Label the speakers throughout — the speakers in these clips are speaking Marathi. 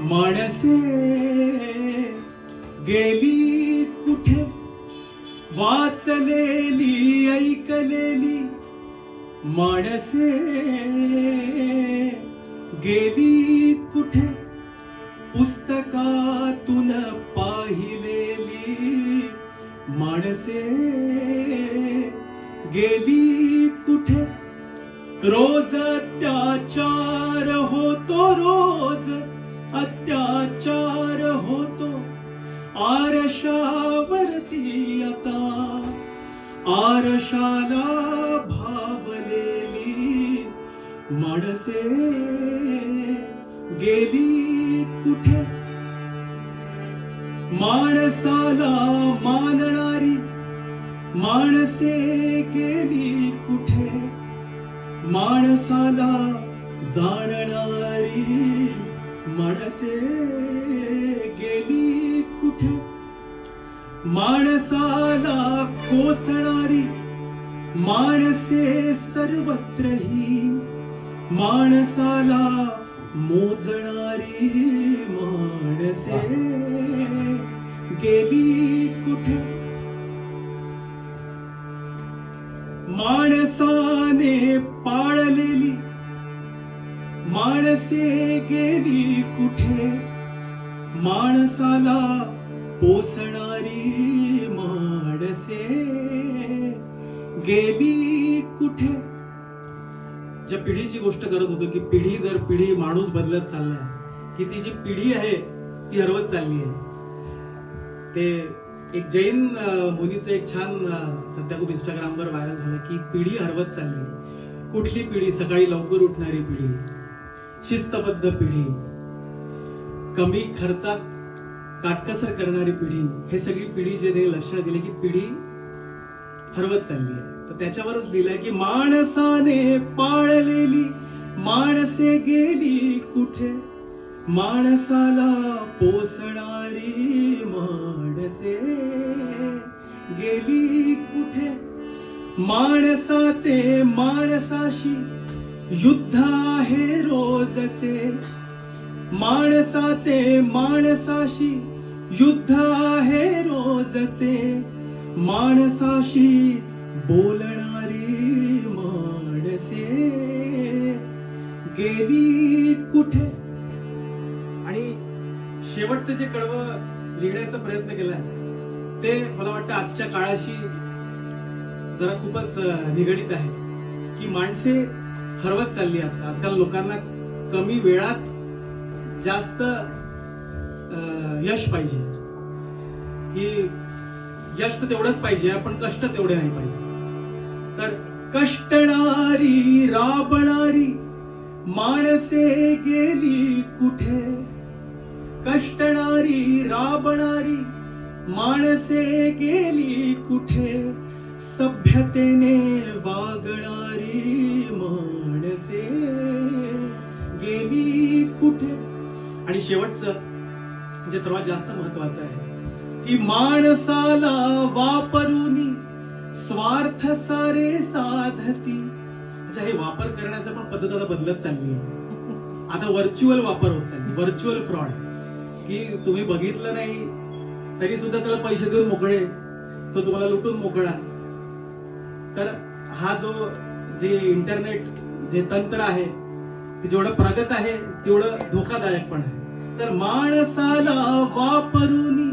Speaker 1: माणसे गेली कुठे, वाचलेली ऐकलेली माणसे गेली कुठे, पुस्तकातून पाहिलेली माणसे गेली कुठे. रोज अत्याचार होतो, रोज अत्याचार होतो, आरशावरती आता आरशाला भावलेली माणसे गेली कुठे. माणसाला मानणारी माणसे गेली कुठे, माणसाला जाणणारी माणसे गेली कुठे. माणसाला कोसणारी माणसे सर्वत्रही, माणसाला मोजणारी माणसे गेली कुठे. माणसाने पाळलेली माणसे गेली कुठे, माणसाला पोसणारी माणसे गेली कुठे. ज्या पिढीची गोष्ट करत होतो की पिढी दर पिढी माणूस बदलत चाललाय, की ती जी पिढी आहे ती हरवत चालली आहे. ते एक जैन मुनीचं एक छान सध्या खूप इंस्टाग्रामवर व्हायरल झालं की पिढी हरवत चालली. कुठली पिढी? सकाळी लवकर उठणारी पिढी, शिस्तबद्ध पिढी, कमी खर्चात काटकसर करणारी पिढी. हे सगळी पिढी जे ते लक्षात दिले की पिढी हरवत चालली आहे. तर त्याच्यावरच लिहिलंय की माणसाने पाळलेली माणसे गेली कुठे, माणसाला पोसणारी माणसे गेली कुठे. माणसाचे माणसाशी युद्ध आहे रोजचे, माणसाचे माणसाशी युद्ध आहे रोजचे, माणसाशी बोलणारी माणसे गेली कुठे. आणि शेवटचं जे कडवं लिहिण्याचा प्रयत्न केलाय ते मला वाटतं आजच्या काळाशी जरा खूपच निगडित आहे की माणसे हरवत चालली. आजकाल लोकांना कमी वेळात जास्त यश पाहिजे, की यश तर तेवढंच पाहिजे पण कष्ट तेवढे नाही पाहिजे. तर कष्टणारी राबणारी माणसे गेली कुठे, कष्टणारी राबणारी माणसे गेली कुठे, सभ्यतेने वागणारी माणसे गेली कुठे. आणि शेवटचं जे सर्वात जास्त महत्वाचं आहे की माणसाला वापरूनी स्वार्थ सारे साधती. अच्छा, हे वापर करण्याचं पण पद्धत आता बदलत चालली आहे. आता व्हर्च्युअल वापर होत आहे, व्हर्च्युअल फ्रॉड, की तुम्ही बघितलं नाही तरी सुद्धा त्याला पैसे देऊन मोकळे, तो तुम्हाला लुटून मोकळा. तर हा जो जे इंटरनेट जे तंत्र आहे ते जेवढं प्रगत आहे तेवढं धोकादायक पण आहे. तर माणसाला वापरूनी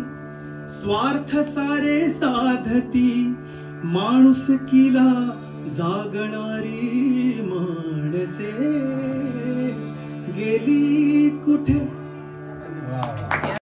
Speaker 1: स्वार्थ सारे साधती, माणुसकीला जागणारी माणसे गेली कुठे.